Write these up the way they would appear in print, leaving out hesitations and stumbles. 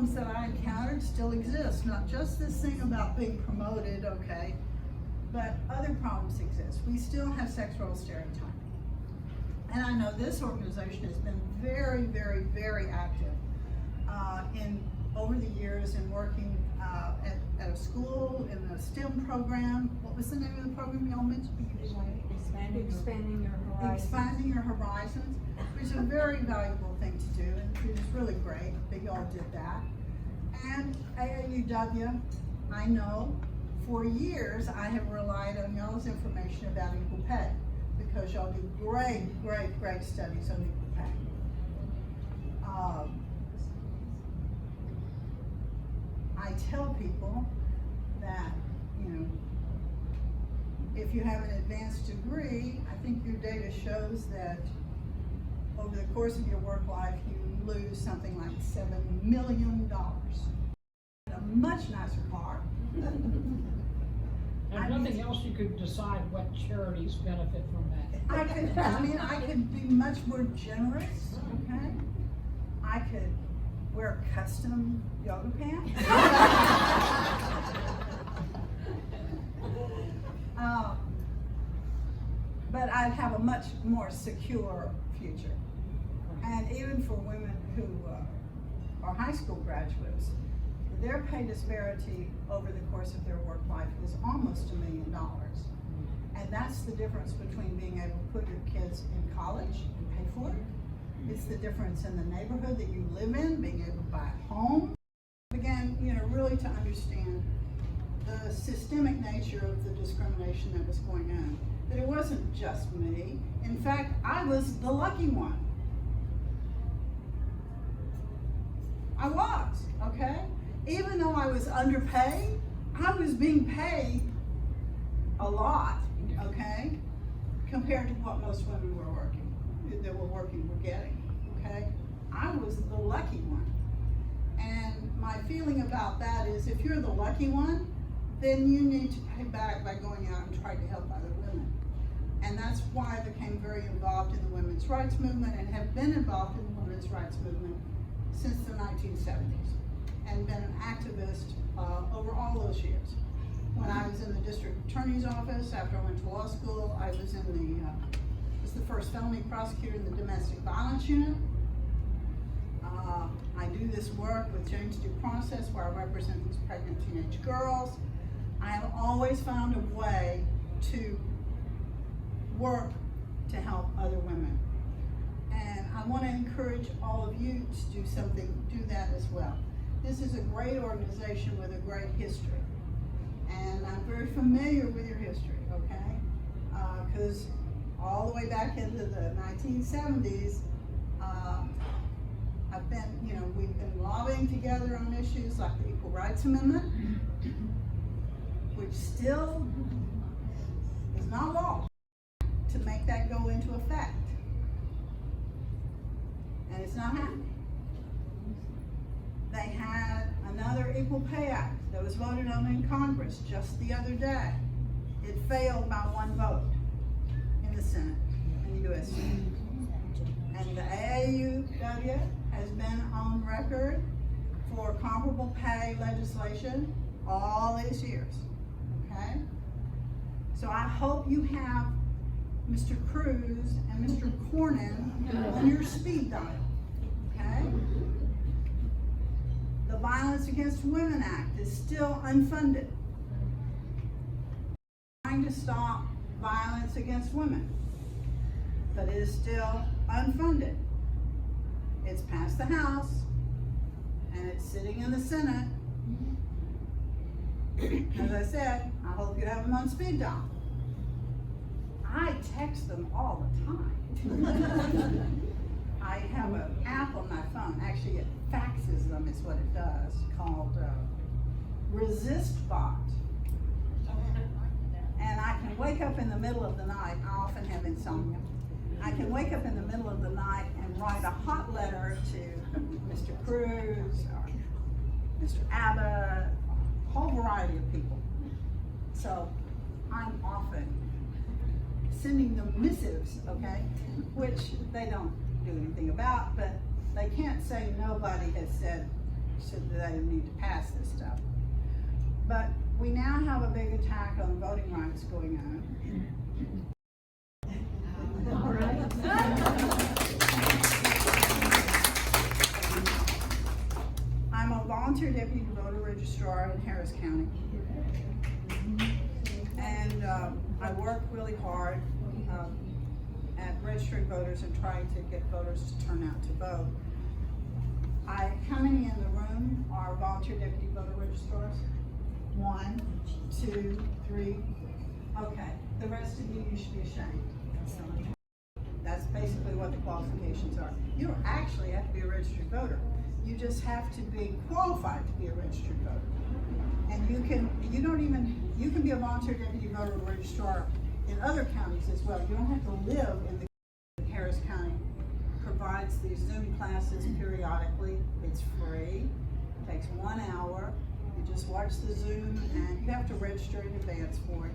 problems that I encountered still exist, not just this thing about being promoted, okay, but other problems exist. We still have sex role stereotyping. And I know this organization has been very, very, very active over the years in working at a school, in the STEM program. What was the name of the program y'all mentioned? Expanding your horizons. Expanding your horizons, which is a very valuable thing to do, and it was really great that y'all did that. And AAUW, I know for years I have relied on y'all's information about equal pay, because y'all do great, great, great studies on equal pay. I tell people that, you know, if you have an advanced degree, I think your data shows that over the course of your work life, you lose something like $7 million. A much nicer car. If nothing else, you could decide what charities benefit from that. I could be much more generous, okay? I could wear custom yoga pants. But I'd have a much more secure future. And even for women who are high school graduates, their pay disparity over the course of their work life is almost $1 million. And that's the difference between being able to put your kids in college and pay for it. It's the difference in the neighborhood that you live in, being able to buy a home. Again, you know, really to understand the systemic nature of the discrimination that was going on. That it wasn't just me. In fact, I was the lucky one. I was, okay? Even though I was underpaid, I was being paid a lot, okay? Compared to what most women were getting, okay? I was the lucky one. And my feeling about that is if you're the lucky one, then you need to pay back by going out and trying to help other women. And that's why I became very involved in the women's rights movement and have been involved in the women's rights movement since the 1970s and been an activist over all those years. When I was in the district attorney's office, after I went to law school, I was in was the first felony prosecutor in the domestic violence unit. I do this work with James Due Process where I represent these pregnant teenage girls. I have always found a way to work to help other women. And I want to encourage all of you to do that as well. This is a great organization with a great history. And I'm very familiar with your history, okay? Because all the way back into the 1970s, we've been lobbying together on issues like the Equal Rights Amendment, which still is not law, to make that go into effect. And it's not happening. They had another Equal Pay Act that was voted on in Congress just the other day. It failed by 1 vote in the Senate, in the U.S. Senate. And the AAUW has been on record for comparable pay legislation all these years, okay? So I hope you have Mr. Cruz and Mr. Cornyn on your speed dial, okay? The Violence Against Women Act is still unfunded. Trying to stop violence against women, but it is still unfunded. It's passed the House, and it's sitting in the Senate. As I said, I hope you have them on speed dial. I text them all the time. I have an app on my phone. Actually, it faxes them is what it does, called ResistBot. And I can wake up in the middle of the night. I often have insomnia. I can wake up in the middle of the night and write a hot letter to Mr. Cruz or Mr. Abbott, a whole variety of people. So I'm often sending them missives, okay, which they don't do anything about, but they can't say nobody has said so that they need to pass this stuff. But we now have a big attack on voting rights going on. All right. I'm a volunteer deputy voter registrar in Harris County. And I work really hard at registering voters and trying to get voters to turn out to vote. How many in the room are volunteer deputy voter registrars? 1, 2, 3. Okay, the rest of you should be ashamed. That's basically what the qualifications are. You don't actually have to be a registered voter. You just have to be qualified to be a registered voter. And you can be a volunteer deputy voter registrar in other counties as well. You don't have to live in the Harris County provides these Zoom classes periodically. It's free. It takes 1 hour. You just watch the Zoom and you have to register in advance for it.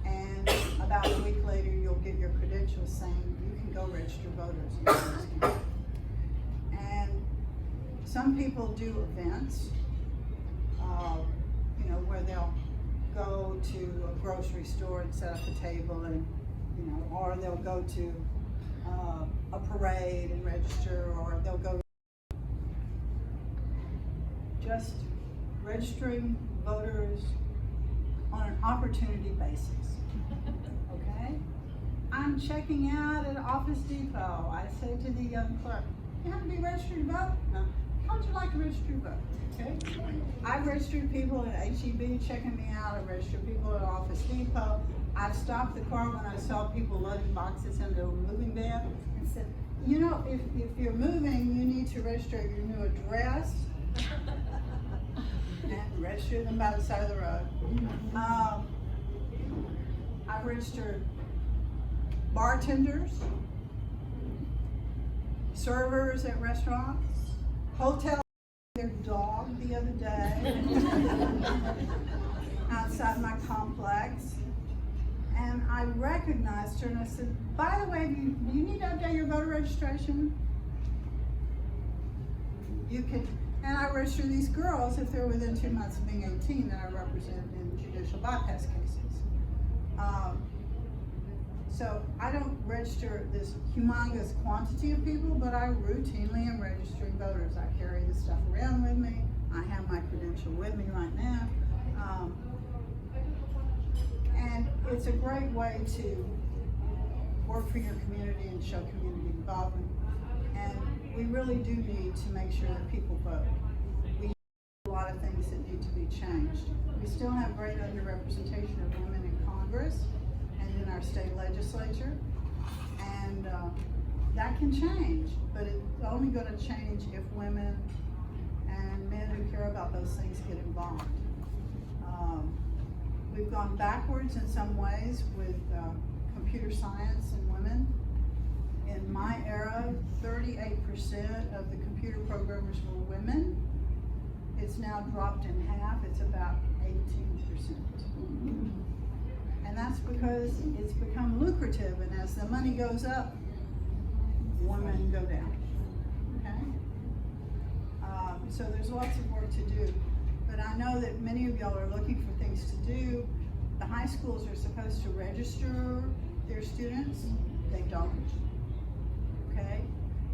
And about a week later, you'll get your credentials saying you can go register voters in Harris County. And some people do events, where they'll go to a grocery store and set up a table, and or they'll go to a parade and register, or they'll go just registering voters on an opportunity basis. Okay? I'm checking out at Office Depot. I say to the young clerk, "You have to be registered to vote?" "No." "How would you like to register to vote?" Okay? I've registered people at HEB checking me out. I've registered people at Office Depot. I've stopped the car when I saw people loading boxes into a moving van and said, if you're moving, you need to register your new address and register them by the side of the road. I've registered bartenders, servers at restaurants, hotels. Their dog the other day outside my complex, and I recognized her and I said, "By the way, do you need to update your voter registration?" You can, and I register these girls if they're within 2 months of being 18 that I represent in judicial bypass cases. So I don't register this humongous quantity of people, but I routinely am registering voters. I carry this stuff around with me. I have my credential with me right now. And it's a great way to work for your community and show community involvement. And we really do need to make sure that people vote. We have a lot of things that need to be changed. We still have great underrepresentation of women in Congress and in our state legislature, and that can change, but it's only going to change if women and men who care about those things get involved. We've gone backwards in some ways with computer science and women. In my era, 38% of the computer programmers were women. It's now dropped in half. It's about 18%. And that's because it's become lucrative, and as the money goes up, women go down. Okay? So there's lots of work to do. But I know that many of y'all are looking for things to do. The high schools are supposed to register their students. They don't. Okay?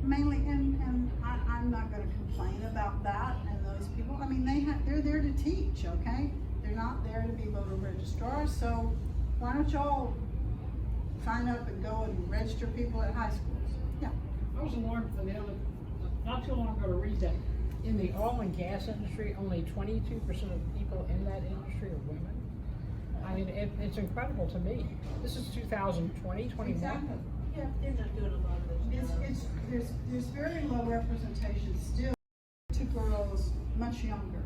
Mainly, and I'm not going to complain about that and those people. I mean, they're there to teach, okay? They're not there to be voter registrars, so why don't y'all sign up and go and register people at high schools? Yeah. I was alarmed for not too long ago to read that in the oil and gas industry, only 22% of people in that industry are women. I mean, it's incredible to me. This is 2020, 21. Exactly. Yeah, they're not doing a lot of this. There's very low representation still to girls much younger.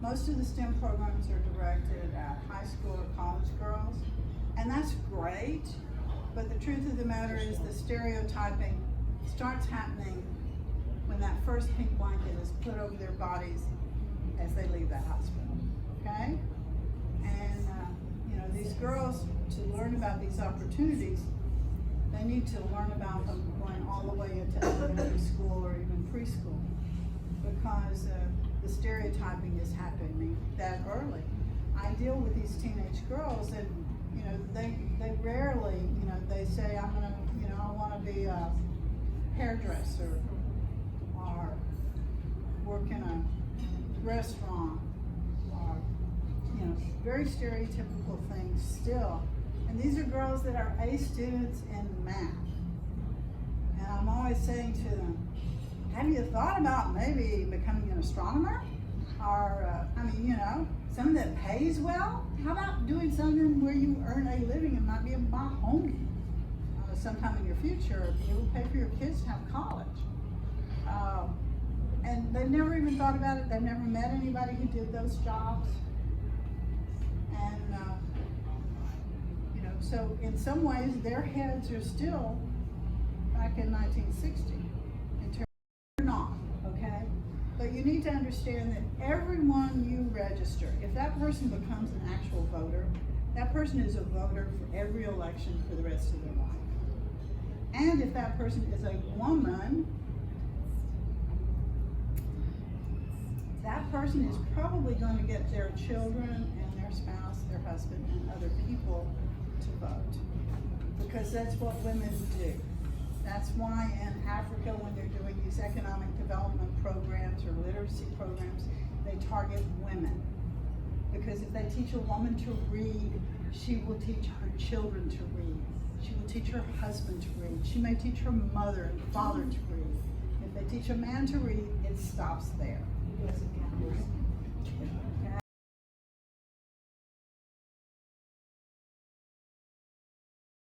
Most of the STEM programs are directed at high school or college girls, and that's great, but the truth of the matter is the stereotyping starts happening when that first pink blanket is put over their bodies as they leave the hospital, okay? And these girls, to learn about these opportunities, they need to learn about them going all the way into elementary school or even preschool, because the stereotyping is happening that early. I deal with these teenage girls, and you know, they rarely, you know, they say, I'm gonna, you know, I want to be a hairdresser or work in a restaurant, or you know, very stereotypical things still. And these are girls that are A students in math. And I'm always saying to them, have you thought about maybe becoming an astronomer? Or, I mean, you know, something that pays well? How about doing something where you earn a living and might be able to buy a home sometime in your future, or be able to pay for your kids to have college? And they've never even thought about it. They've never met anybody who did those jobs. And, you know, so in some ways, their heads are still back in 1960. They're not, okay? But you need to understand that everyone you register, if that person becomes an actual voter, that person is a voter for every election for the rest of their life. And if that person is a woman, that person is probably going to get their children and their spouse, their husband, and other people to vote. Because that's what women do. That's why in Africa, when they're doing these economic development programs or literacy programs, they target women. Because if they teach a woman to read, she will teach her children to read. She will teach her husband to read. She may teach her mother and father to read. If they teach a man to read, it stops there.